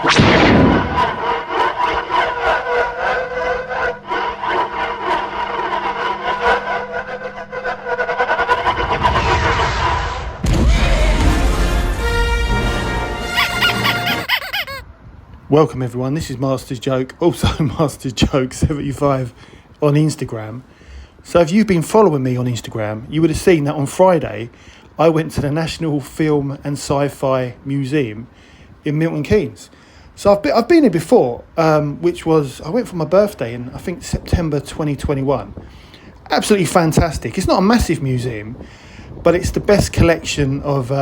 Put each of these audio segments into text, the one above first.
Welcome everyone, this is Master's Joke, also Master's Joke 75 on Instagram. So if you've been following me on Instagram, you would have seen that on Friday I went to the National Film and Sci-Fi Museum in Milton Keynes. So I've been here before, which was, I went for my birthday in I think September 2021. Absolutely fantastic. It's not a massive museum, but it's the best collection of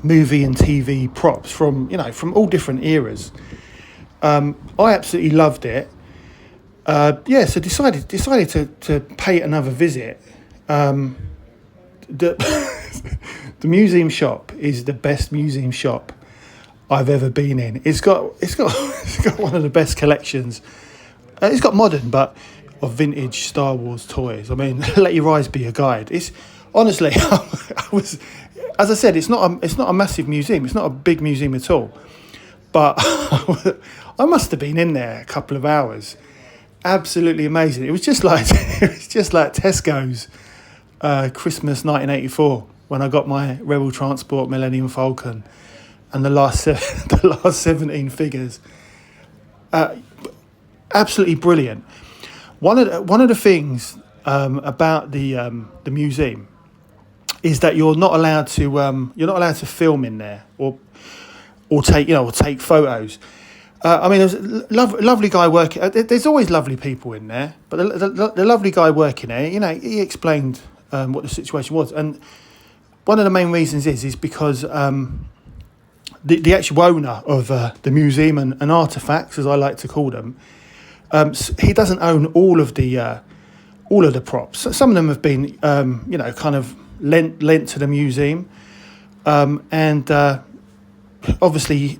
movie and TV props from all different eras. I absolutely loved it. So decided to pay it another visit. The museum shop is the best museum shop I've ever been in. It's got one of the best collections. It's got modern but of vintage Star Wars toys. I mean, let your eyes be your guide. It's honestly, as I said, it's not a massive museum. It's not a big museum at all. But I must have been in there a couple of hours. Absolutely amazing. It was just like Tesco's Christmas 1984 when I got my Rebel Transport Millennium Falcon and the last 17 figures. Absolutely brilliant. One of the things about the museum is that you're not allowed to film in there or take photos. I mean, there's a lovely guy working. There's always lovely people in there, but the lovely guy working there, he explained what the situation was, and one of the main reasons is because the actual owner of the museum and artifacts, as I like to call them, he doesn't own all of the props. Some of them have been kind of lent to the museum, and obviously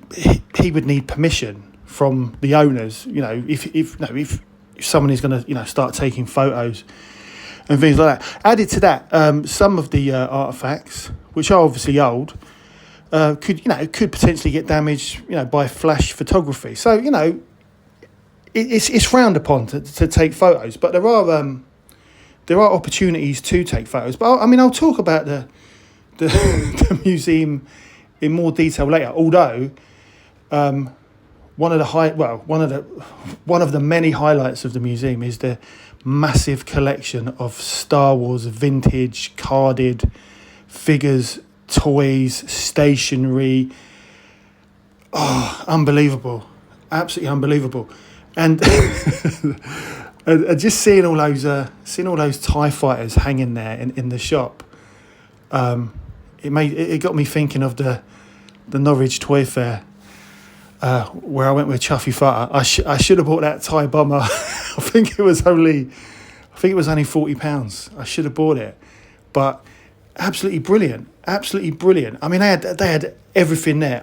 he would need permission from the owners. If someone is going to start taking photos and things like that. Added to that, some of the artifacts, which are obviously old, could potentially get damaged by flash photography. So it's frowned upon to take photos, but there are opportunities to take photos. But I'll talk about the museum in more detail later. Although one of the many highlights of the museum is the massive collection of Star Wars vintage carded figures, toys, stationery. Oh, unbelievable! Absolutely unbelievable. And just seeing all those TIE fighters hanging there in the shop, it got me thinking of the Norwich Toy Fair, where I went with Chuffy Futter. I should have bought that TIE bomber. I think it was only £40. I should have bought it, but absolutely brilliant. I mean, they had everything there.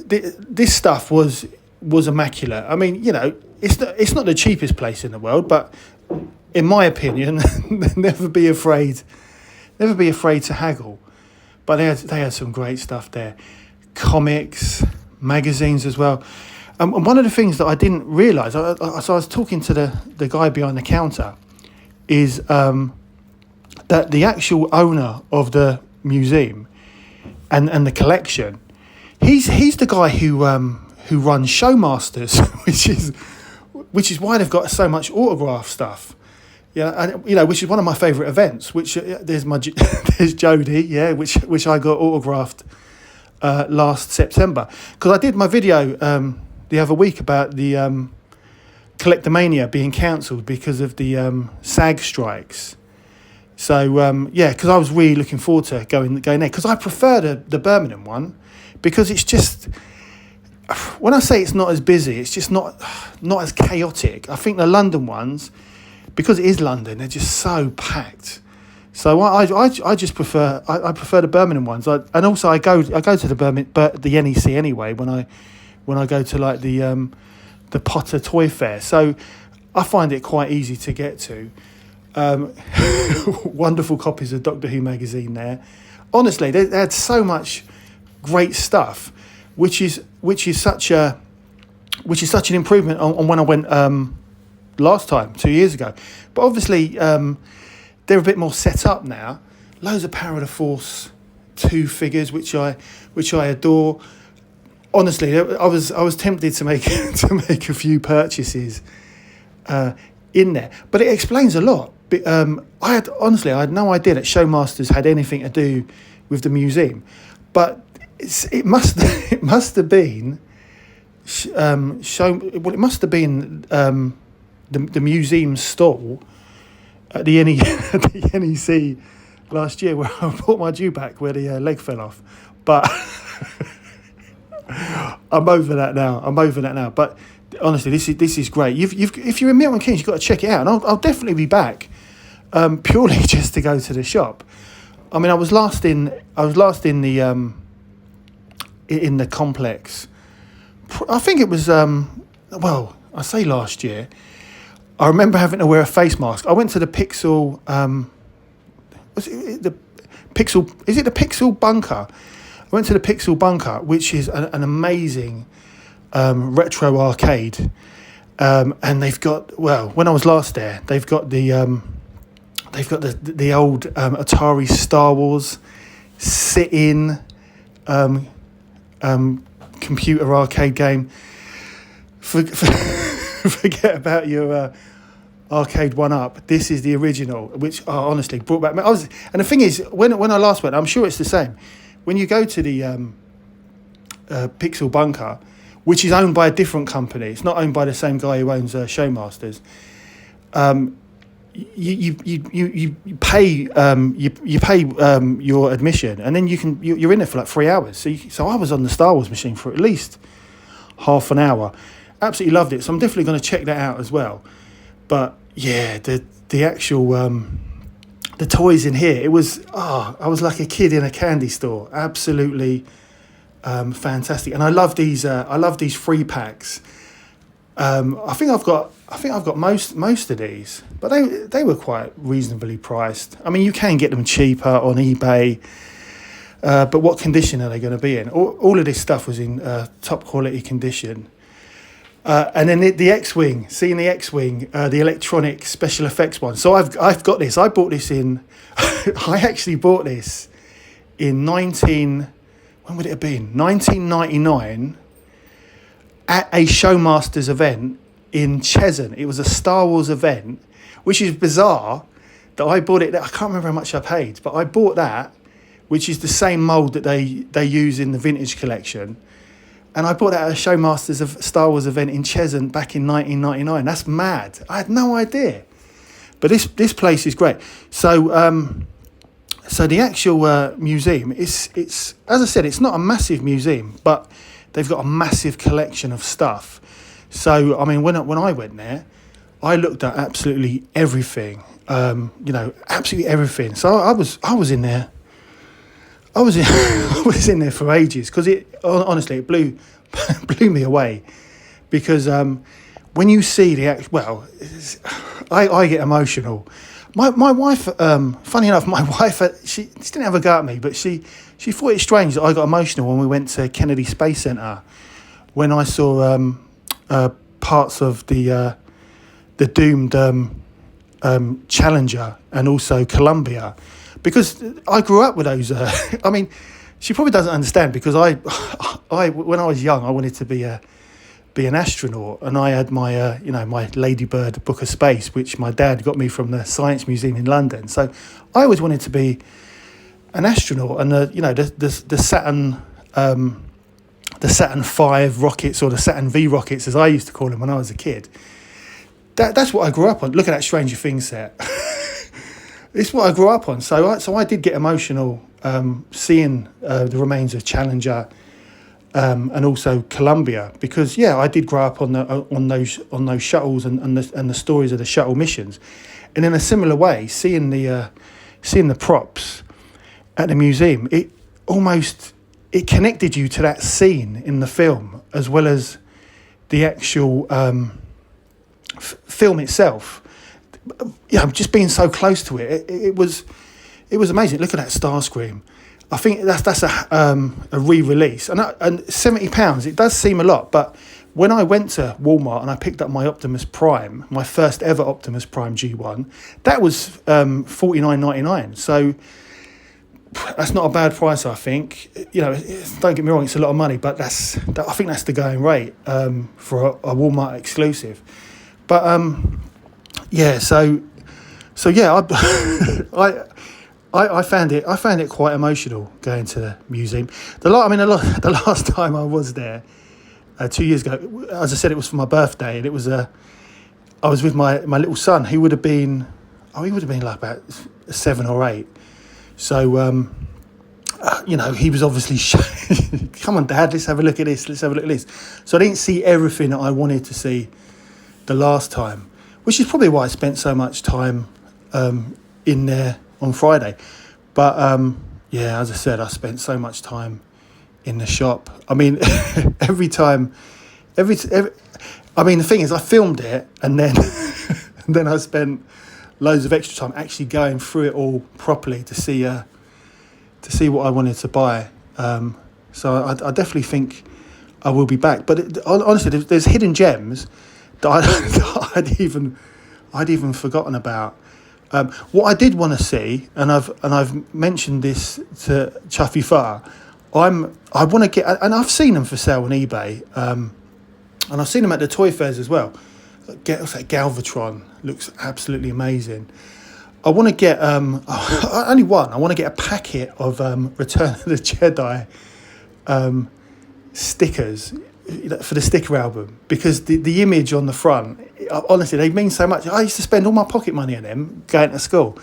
This stuff was immaculate. I mean, it's not the cheapest place in the world, but in my opinion, never be afraid to haggle. But they had some great stuff there, comics, magazines as well. And one of the things that I didn't realise, so I was talking to the guy behind the counter, is that the actual owner of the museum and the collection, he's the guy who runs Showmasters, which is why they've got so much autograph stuff. Which is one of my favourite events. Which there's Jodie, which I got autographed last September, because I did my video the other week about the Collectomania being cancelled because of the SAG strikes. So because I was really looking forward to going there, because I prefer the Birmingham one, because it's just, when I say it's not as busy, it's just not as chaotic. I think the London ones, because it is London, they're just so packed. So I just prefer the Birmingham ones. And also I go to the NEC anyway when I go to like the Potter Toy Fair. So I find it quite easy to get to. Wonderful copies of Doctor Who magazine there. Honestly, they had so much great stuff, which is such an improvement on when I went last time 2 years ago. But obviously they're a bit more set up now. Loads of Power of the Force 2 figures, which I adore. Honestly, I was tempted to make a few purchases in there, but it explains a lot. But, I had no idea that Showmasters had anything to do with the museum, but it must have been it must have been the museum stall at the NEC last year, where I bought my dewback where the leg fell off, but. I'm over that now. But honestly, this is great. If you're in Milton Keynes, you've got to check it out. And I'll definitely be back, purely just to go to the shop. I mean, I was last in the complex. I think it was I say last year. I remember having to wear a face mask. I went to the Pixel. Was it the Pixel? Is it the Pixel Bunker? I went to the Pixel Bunker, which is an amazing retro arcade, and they've got, when I was last there, they've got the old Atari Star Wars sit-in computer arcade game. Forget about your arcade 1-up. This is the original, which honestly brought back. And the thing is, when I last went, I'm sure it's the same. When you go to the Pixel Bunker, which is owned by a different company, it's not owned by the same guy who owns Showmasters. You pay your admission, and then you're in there for like 3 hours. So I was on the Star Wars machine for at least half an hour. Absolutely loved it. So I'm definitely going to check that out as well. But yeah, the actual. The toys in here, it was, I was like a kid in a candy store. Absolutely fantastic. And I love these free packs. I think I've got most of these, but they were quite reasonably priced. I mean, you can get them cheaper on eBay, but what condition are they going to be in? All of this stuff was in top quality condition. And then the X-Wing, seeing the X-Wing, the electronic special effects one. So I've got this. I bought this in. I actually bought this in when would it have been? 1999 at a Showmasters event in Cheshunt. It was a Star Wars event, which is bizarre that I bought it. I can't remember how much I paid, but I bought that, which is the same mould that they use in the vintage collection. And I bought that at a Showmasters of Star Wars event in Cheshunt back in 1999. That's mad. I had no idea. But this place is great. So the actual museum, it's as I said, it's not a massive museum, but they've got a massive collection of stuff. So I mean, when I went there, I looked at absolutely everything. Absolutely everything. So I was in there. I was in there for ages because honestly it blew me away, because when you see I get emotional. My wife, funny enough, my wife she didn't have a go at me, but she thought it strange that I got emotional when we went to Kennedy Space Center when I saw parts of the doomed Challenger and also Columbia. Because I grew up with those. I mean, she probably doesn't understand, because I when I was young, I wanted to be an astronaut, and I had my my Ladybird Book of Space, which my dad got me from the Science Museum in London. So I always wanted to be an astronaut, and the Saturn Saturn V rockets, or the Saturn V rockets, as I used to call them when I was a kid. That's what I grew up on. Look at that Stranger Things set. It's what I grew up on. So I did get emotional seeing the remains of Challenger and also Columbia, because I did grow up on those shuttles and the stories of the shuttle missions, and in a similar way, seeing the props at the museum, it connected you to that scene in the film, as well as the actual film itself. Just being so close to it, it was amazing. Look at that Starscream. I think that's a re-release, and £70. It does seem a lot, but when I went to Walmart and I picked up my Optimus Prime, my first ever Optimus Prime G1, that was $49.99. So that's not a bad price, I think. Don't get me wrong, it's a lot of money, but I think that's the going rate for a Walmart exclusive. But yeah, so yeah, I found it quite emotional going to the museum. The last time I was there, 2 years ago, as I said, it was for my birthday, and it was I was with my little son, who would have been like about 7 or 8. So he was obviously come on, Dad, let's have a look at this. So I didn't see everything that I wanted to see the last time, which is probably why I spent so much time in there on Friday. But as I said, I spent so much time in the shop. I mean, every time, I mean, the thing is, I filmed it, and then and then I spent loads of extra time actually going through it all properly to see what I wanted to buy. So I definitely think I will be back. But honestly, there's hidden gems that I'd even forgotten about. What I did want to see, and I've mentioned this to Chuffy Far, I want to get, and I've seen them for sale on eBay, and I've seen them at the toy fairs as well. Galvatron looks absolutely amazing. I want to get only one. I want to get a packet of Return of the Jedi stickers for the sticker album, because the image on the front, honestly, they mean so much. I used to spend all my pocket money on them going to school,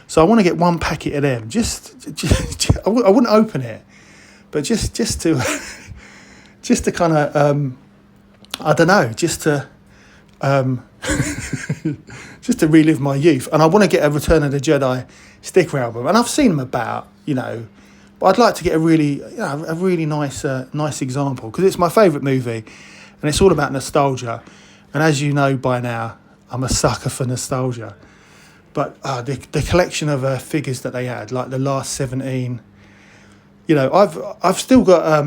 so I want to get one packet of them. Just I wouldn't open it, but just to just to kind of I don't know, just to just to relive my youth. And I want to get a Return of the Jedi sticker album, and I've seen them about, but I'd like to get a really nice example, because it's my favourite movie, and it's all about nostalgia. And as you know by now, I'm a sucker for nostalgia. But the collection of figures that they had, like the last 17, I've still got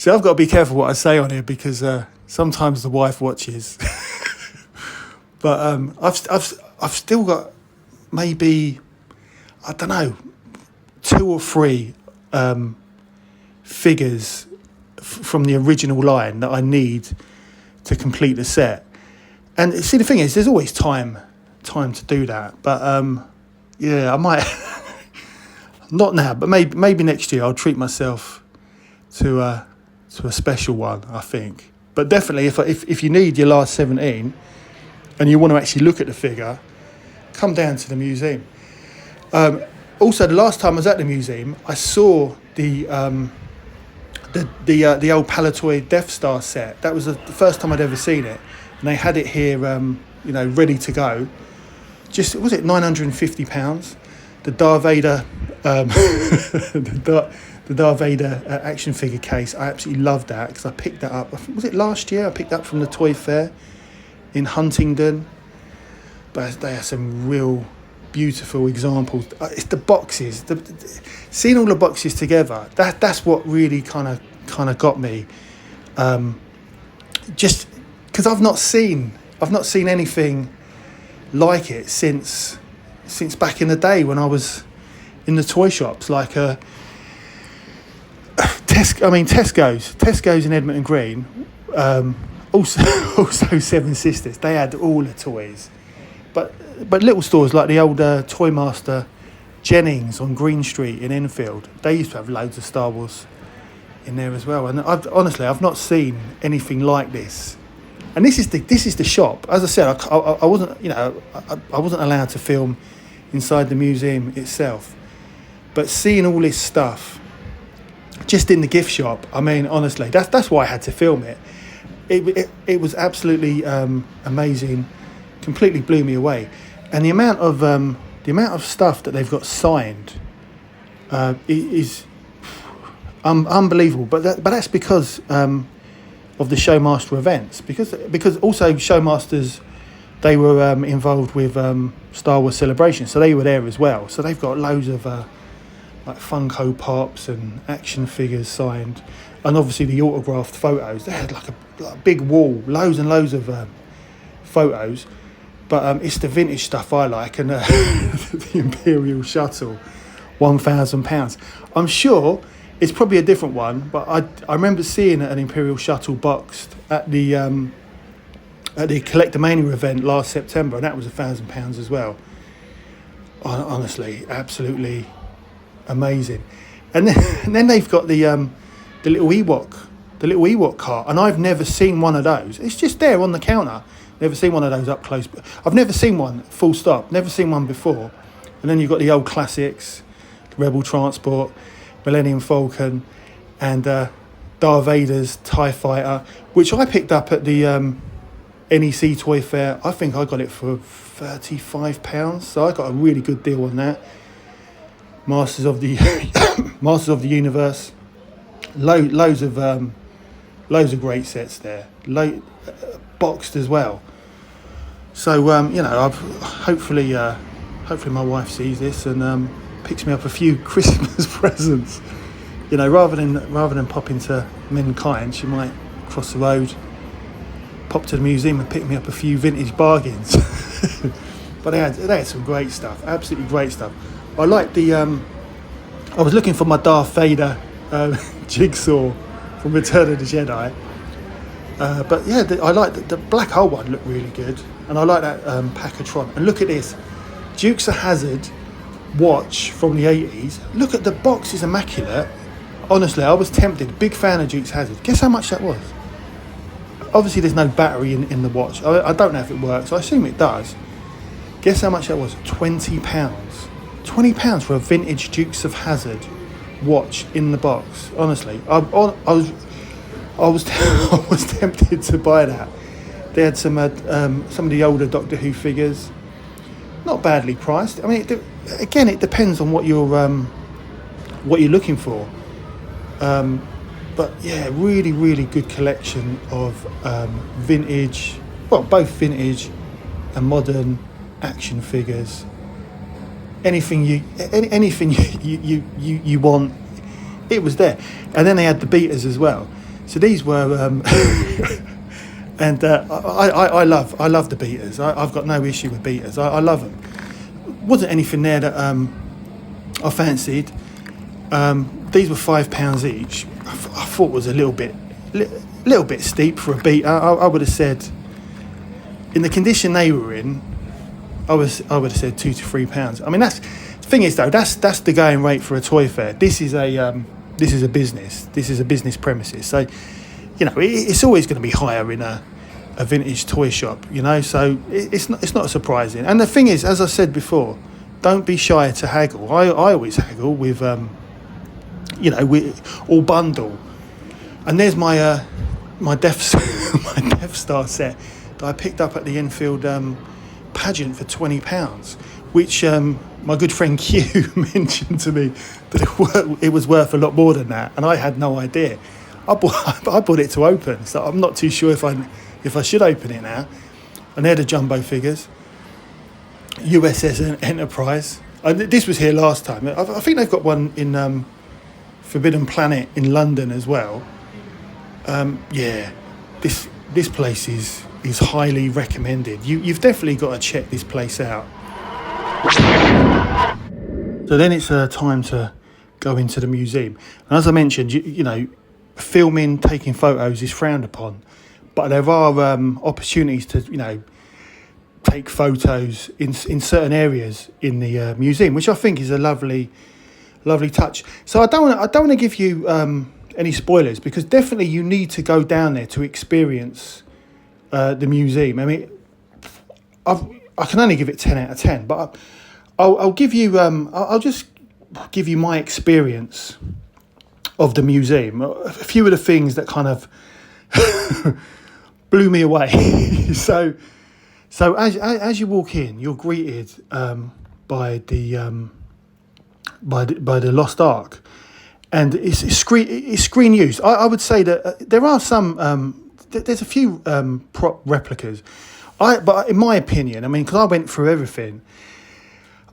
See, I've got to be careful what I say on here, because sometimes the wife watches. But I've still got maybe, I don't know, 2 or 3 figures from the original line that I need to complete the set. And see, the thing is, there's always time to do that. But I might not now, but maybe next year I'll treat myself to a special one, I think. But definitely, if you need your last 17 and you want to actually look at the figure, come down to the museum. Also, the last time I was at the museum, I saw the old Palatoy Death Star set. That was the first time I'd ever seen it, and they had it here, ready to go. Was it £950? The Darth Vader, the Darth Vader action figure case. I absolutely loved that, because I picked that up. Was it last year? I picked that up from the toy fair in Huntingdon. But they have some real beautiful examples. It's the boxes, seeing all the boxes together. That's what really kind of got me. Just because I've not seen anything like it since back in the day when I was in the toy shops, like Tesco's in Edmonton Green. Also Seven Sisters. They had all the toys. But little stores like the old Toy Master Jennings on Green Street in Enfield, they used to have loads of Star Wars in there as well. And I've not seen anything like this. And this is the shop. As I said, I wasn't I wasn't allowed to film inside the museum itself, but seeing all this stuff just in the gift shop, I mean, honestly, that's why I had to film it. It was absolutely amazing. Completely blew me away. And the amount of stuff that they've got signed is unbelievable. But that's because of the Showmaster events. Because also Showmasters they were involved with Star Wars Celebration, so they were there as well. So they've got loads of like Funko Pops and action figures signed, and obviously the autographed photos. They had like a big wall, loads and loads of photos. But it's the vintage stuff I like, and the Imperial Shuttle, £1,000. I'm sure it's probably a different one, but I remember seeing an Imperial Shuttle boxed at the Collectomania event last September, and that was £1,000 as well. Honestly, absolutely amazing. And then they've got the little Ewok cart, and I've never seen one of those. It's just there on the counter. Never seen one of those up close. I've never seen one, full stop. Never seen one before. And then you've got the old classics, Rebel Transport, Millennium Falcon, and Darth Vader's TIE Fighter, which I picked up at the NEC Toy Fair. I think I got it for £35, so I got a really good deal on that. Masters of the Masters of the Universe, loads of great sets there, boxed as well. So I've hopefully my wife sees this and picks me up a few Christmas presents. Rather than pop into Mankind, she might cross the road, pop to the museum and pick me up a few vintage bargains. But they had some great stuff, absolutely great stuff. I like I was looking for my Darth Vader jigsaw from Return of the Jedi. But yeah, I like the black hole one, looked really good. And I like that Packatron. And look at this, Dukes of Hazzard watch from the 80s. Look at the box, is immaculate. Honestly, I was tempted, big fan of Dukes of Hazzard. Guess how much that was? Obviously there's no battery in the watch. I don't know if it works, I assume it does. Guess how much that was? £20. £20 for a vintage Dukes of Hazzard watch in the box. Honestly, I was tempted to buy that. They had some of the older Doctor Who figures, not badly priced. I mean, it depends on what you're looking for. But yeah, really, really good collection of vintage, well, both vintage and modern action figures. Anything you want, it was there. And then they had the beaters as well. So these were, and I love the beaters. I've got no issue with beaters. I love them. Wasn't anything there that I fancied. These were £5 each. I thought was a little bit steep for a beater. I would have said, in the condition they were in, I would have said £2 to £3. I mean, that's the thing is though, that's the going rate for a toy fair. This is a business. This is a business premises. So, it's always going to be higher in a vintage toy shop. So it's not surprising. And the thing is, as I said before, don't be shy to haggle. I always haggle with or bundle. And there's my Death my Death Star set that I picked up at the Enfield pageant for £20, which my good friend Q mentioned to me that it was worth a lot more than that, and I had no idea. I bought it to open, so I'm not too sure if I should open it now. And they're the jumbo figures, USS Enterprise. This was here last time. I think they've got one in Forbidden Planet in London as well. This place is highly recommended. You've definitely got to check this place out. So then it's time to go into the museum. And as I mentioned, filming, taking photos is frowned upon, but there are opportunities to take photos in certain areas in the museum, which I think is a lovely touch. So I don't want to give you any spoilers, because definitely you need to go down there to experience the museum. I mean, I can only give it 10 out of 10, but I'll give you I'll just give you my experience of the museum. A few of the things that kind of blew me away. So as you walk in, you're greeted by the Lost Ark, and it's screen use. I would say that there are some. There's a few prop replicas. But in my opinion, I mean, because I went through everything,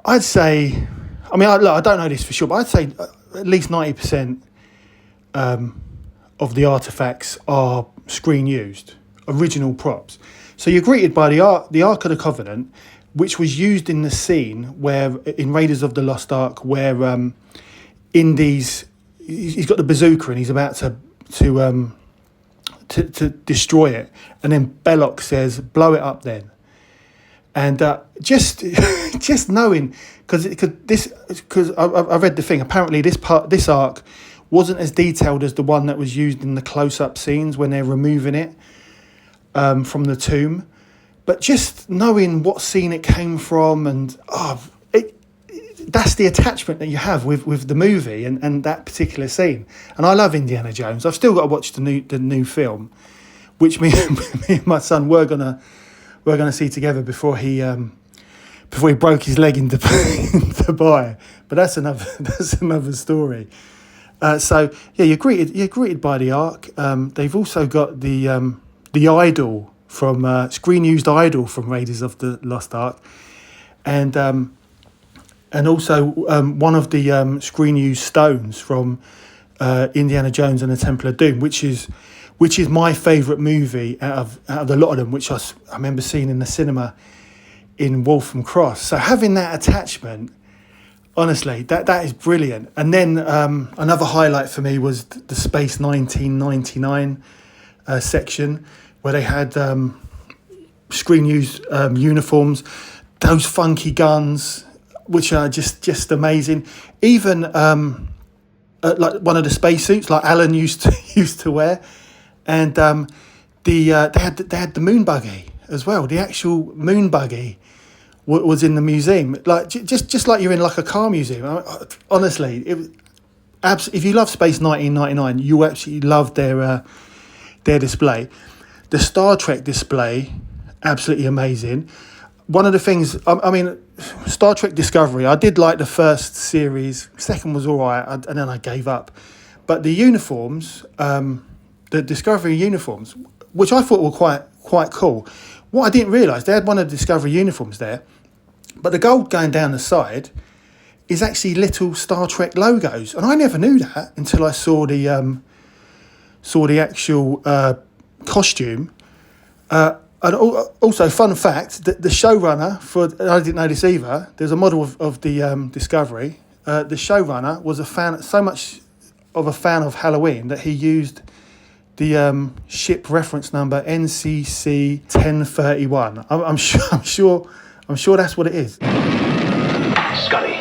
I'd say, I mean, I don't know this for sure, but I'd say at least 90% of the artifacts are screen used, original props. So you're greeted by the Ark of the Covenant, which was used in the scene where in Raiders of the Lost Ark, where Indy's he's got the bazooka and he's about to destroy it, and then Belloc says, "Blow it up, then." And just knowing, because I read the thing. Apparently, this arc wasn't as detailed as the one that was used in the close-up scenes when they're removing it from the tomb. But just knowing what scene it came from, and that's the attachment that you have with the movie and that particular scene. And I love Indiana Jones. I've still got to watch the new film, which me and my son were gonna see together before he broke his leg in Dubai. But that's another story. So yeah, you're greeted by the Ark. They've also got the idol from screen used idol from Raiders of the Lost Ark, and also one of the screen used stones from Indiana Jones and the Temple of Doom, which is my favourite movie out of the lot of them, which I remember seeing in the cinema in Waltham Cross. So having that attachment, honestly, that is brilliant. And then another highlight for me was the Space 1999 section, where they had screen used uniforms, those funky guns, which are just amazing. Even like one of the spacesuits, like Alan used to wear, and they had the moon buggy as well. The actual moon buggy was in the museum, like just like you're in like a car museum. Honestly, if you love Space 1999, you absolutely love their display. The Star Trek display, absolutely amazing. One of the things, I mean, Star Trek Discovery, I did like the first series. Second was all right, and then I gave up. But the uniforms, the Discovery uniforms, which I thought were quite cool. What I didn't realise, they had one of the Discovery uniforms there, but the gold going down the side is actually little Star Trek logos, and I never knew that until I saw the actual costume. And also, fun fact, the showrunner I didn't know this either, there's a model of the Discovery. The showrunner was so much of a fan of Halloween that he used the ship reference number NCC 1031. I'm sure that's what it is. Scotty,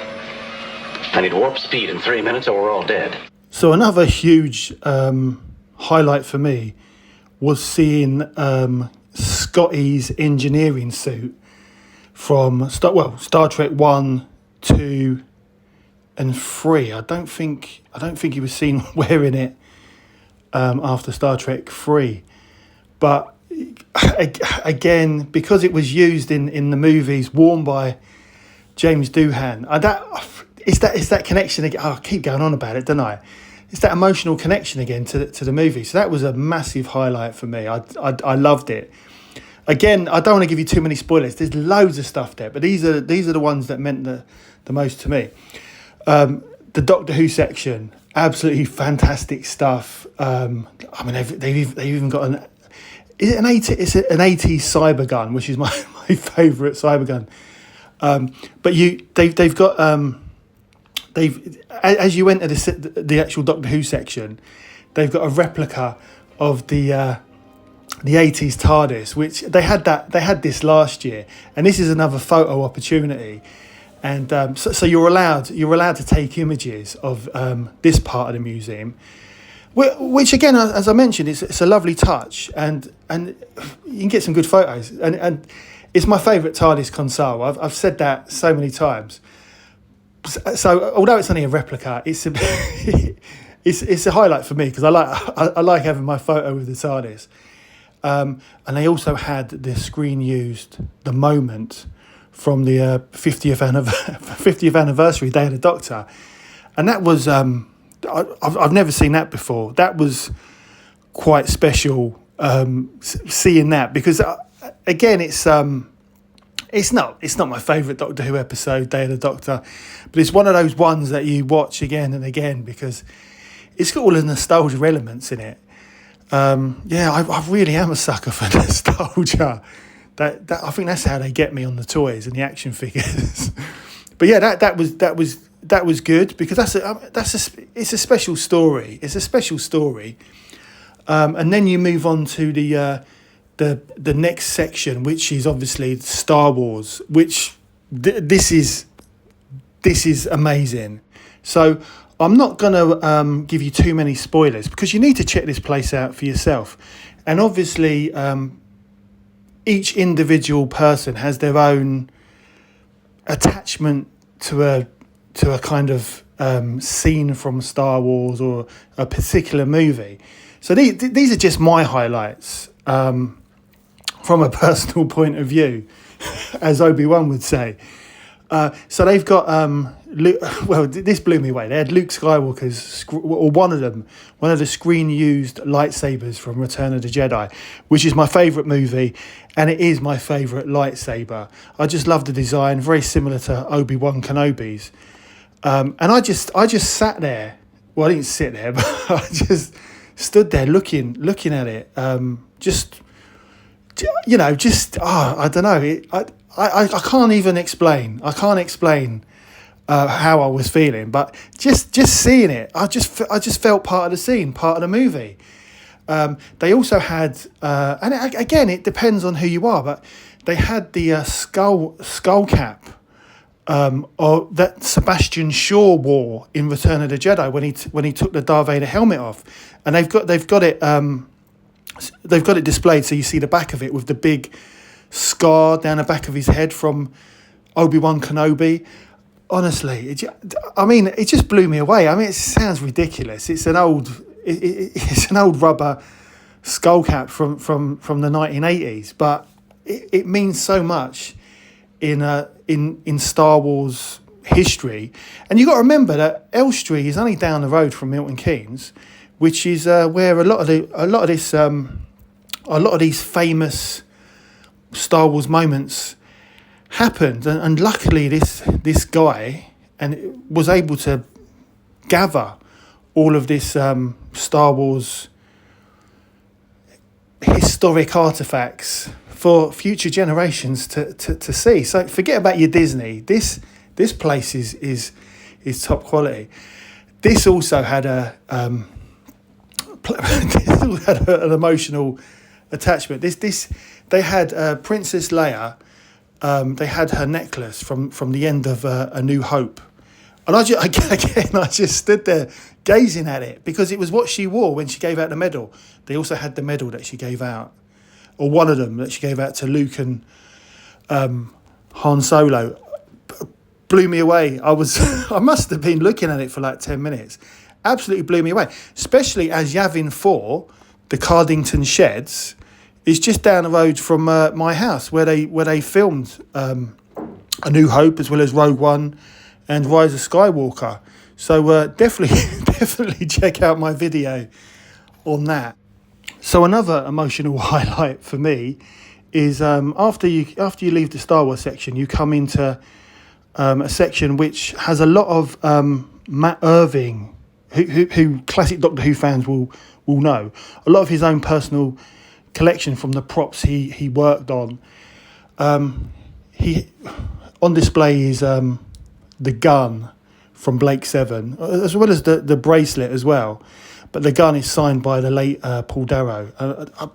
I need warp speed in 3 minutes or we're all dead. So another huge highlight for me was seeing Scotty's engineering suit from Star Trek 1, 2 and 3. I don't think he was seen wearing it after Star Trek 3. But again, because it was used in the movies, worn by James Doohan, it's that connection again. I keep going on about it, don't I? It's that emotional connection again to the movie. So that was a massive highlight for me. I loved it. Again, I don't want to give you too many spoilers. There's loads of stuff there, but these are the ones that meant the most to me. The Doctor Who section, absolutely fantastic stuff. I mean, they've even got it's an 80s cyber gun, which is my favourite cyber gun. But they've got as you enter the actual Doctor Who section, they've got a replica of the 80s TARDIS, which they had this last year, and this is another photo opportunity. And so you're allowed to take images of this part of the museum, which again, as I mentioned, it's a lovely touch, and you can get some good photos. And it's my favourite TARDIS console. I've said that so many times. So although it's only a replica, it's a highlight for me because I like having my photo with the TARDIS. And they also had the screen used the moment from the 50th anniversary Day of the Doctor, and that was I've never seen that before. That was quite special, seeing that, because again, it's not my favourite Doctor Who episode, Day of the Doctor, but it's one of those ones that you watch again and again because it's got all the nostalgia elements in it. I really am a sucker for nostalgia. That I think that's how they get me on the toys and the action figures. But yeah, that was good because it's a special story. It's a special story, and then you move on to the next section, which is obviously Star Wars, which this is amazing. So I'm not going to give you too many spoilers because you need to check this place out for yourself. And obviously, each individual person has their own attachment to a kind of scene from Star Wars or a particular movie. So these are just my highlights from a personal point of view, as Obi-Wan would say. So they've got this blew me away. They had Luke Skywalker's, or one of the screen-used lightsabers from Return of the Jedi, which is my favourite movie, and it is my favourite lightsaber. I just love the design, very similar to Obi-Wan Kenobi's. And I just sat there. Well, I didn't sit there, but I just stood there looking at it. I don't know. I can't even explain. I can't explain how I was feeling, but just seeing it, I just felt part of the scene, part of the movie. They also had, and again, it depends on who you are, but they had the skull cap that Sebastian Shaw wore in Return of the Jedi when he took the Darth Vader helmet off, and they've got it displayed so you see the back of it with the big scar down the back of his head from Obi-Wan Kenobi. Honestly, it just blew me away. I mean, it sounds ridiculous. It's an old rubber skull cap from the 1980s, but it means so much in Star Wars history. And you got to remember that Elstree is only down the road from Milton Keynes, which is where a lot of these famous Star Wars moments happened, and luckily this guy was able to gather all of this Star Wars historic artifacts for future generations to see. So forget about your Disney. This place is top quality. This also had an emotional attachment. They had Princess Leia. They had her necklace from the end of A New Hope, and I just stood there gazing at it because it was what she wore when she gave out the medal. They also had the medal that she gave out, or one of them that she gave out to Luke and Han Solo. Blew me away. I must have been looking at it for like 10 minutes. Absolutely blew me away, especially as Yavin 4, the Cardington Sheds, is just down the road from my house where they filmed A New Hope as well as Rogue One and Rise of Skywalker. So definitely check out my video on that. So another emotional highlight for me is after you leave the Star Wars section, you come into a section which has a lot of Matt Irving, who classic Doctor Who fans will know. A lot of his own personal collection from the props he worked on. He on display is the gun from Blake 7, as well as the bracelet as well. But the gun is signed by the late Paul Darrow.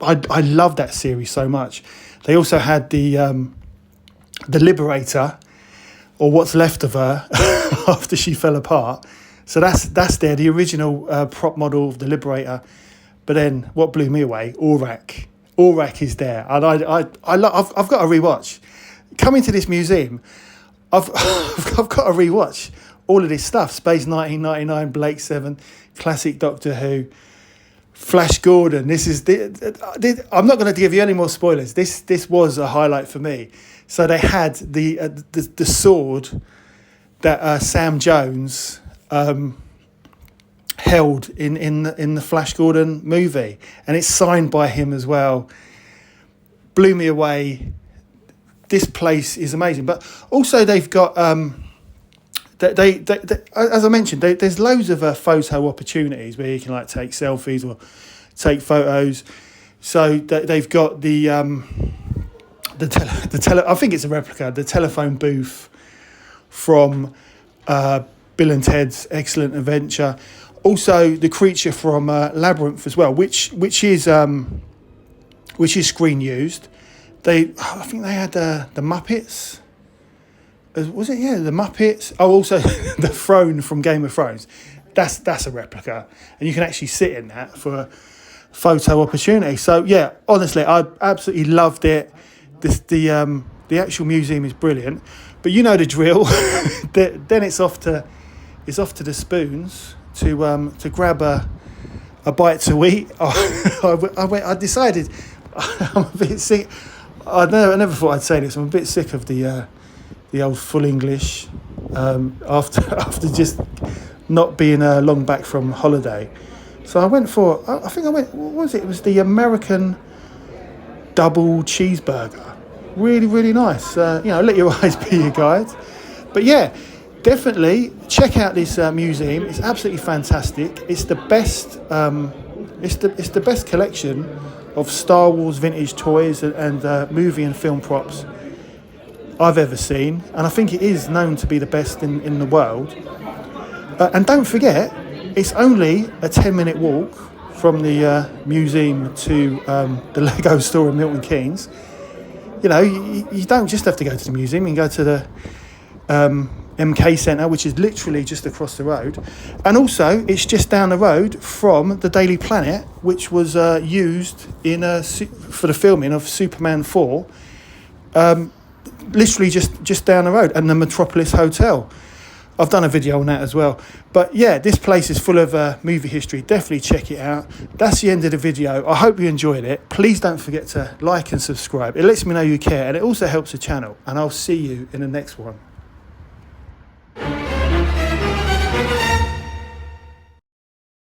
I love that series so much. They also had the Liberator, or what's left of her after she fell apart. So that's there, the original prop model of the Liberator. But then what blew me away, Aurak. Aurak is there, and I've got to rewatch. Coming to this museum, I've got to rewatch all of this stuff. Space 1999, Blake 7, classic Doctor Who, Flash Gordon. I'm not going to give you any more spoilers. This was a highlight for me. So they had the sword that Sam Jones held in the Flash Gordon movie, and it's signed by him as well. blew me away. This place is amazing, but also they've got they as I mentioned, there's loads of photo opportunities where you can like take selfies or take photos. So they've got I think it's a replica, the telephone booth from Bill and Ted's Excellent Adventure. Also, the creature from Labyrinth as well, which is screen used. I think they had the Muppets. Was it? Yeah, the Muppets. Oh, also the throne from Game of Thrones. That's a replica, and you can actually sit in that for a photo opportunity. So yeah, honestly, I absolutely loved it. The actual museum is brilliant, but you know the drill. Then it's off to the spoons to grab a bite to eat. I decided I'm a bit sick. I never thought I'd say this. I'm a bit sick of the old full English after just not being long back from holiday. So I went for, what was it? It was the American double cheeseburger. Really, really nice. Let your eyes be your guide. But yeah, definitely check out this museum. It's absolutely fantastic. It's the best. It's the best collection of Star Wars vintage toys and movie and film props I've ever seen, and I think it is known to be the best in the world. And don't forget, it's only a 10-minute walk from the museum to the Lego store in Milton Keynes. You know, you don't just have to go to the museum. You can go to the MK Centre, which is literally just across the road. And also, it's just down the road from the Daily Planet, which was used for the filming of Superman 4. Literally just down the road, and the Metropolis Hotel. I've done a video on that as well. But yeah, this place is full of movie history. Definitely check it out. That's the end of the video. I hope you enjoyed it. Please don't forget to like and subscribe. It lets me know you care, and it also helps the channel. And I'll see you in the next one.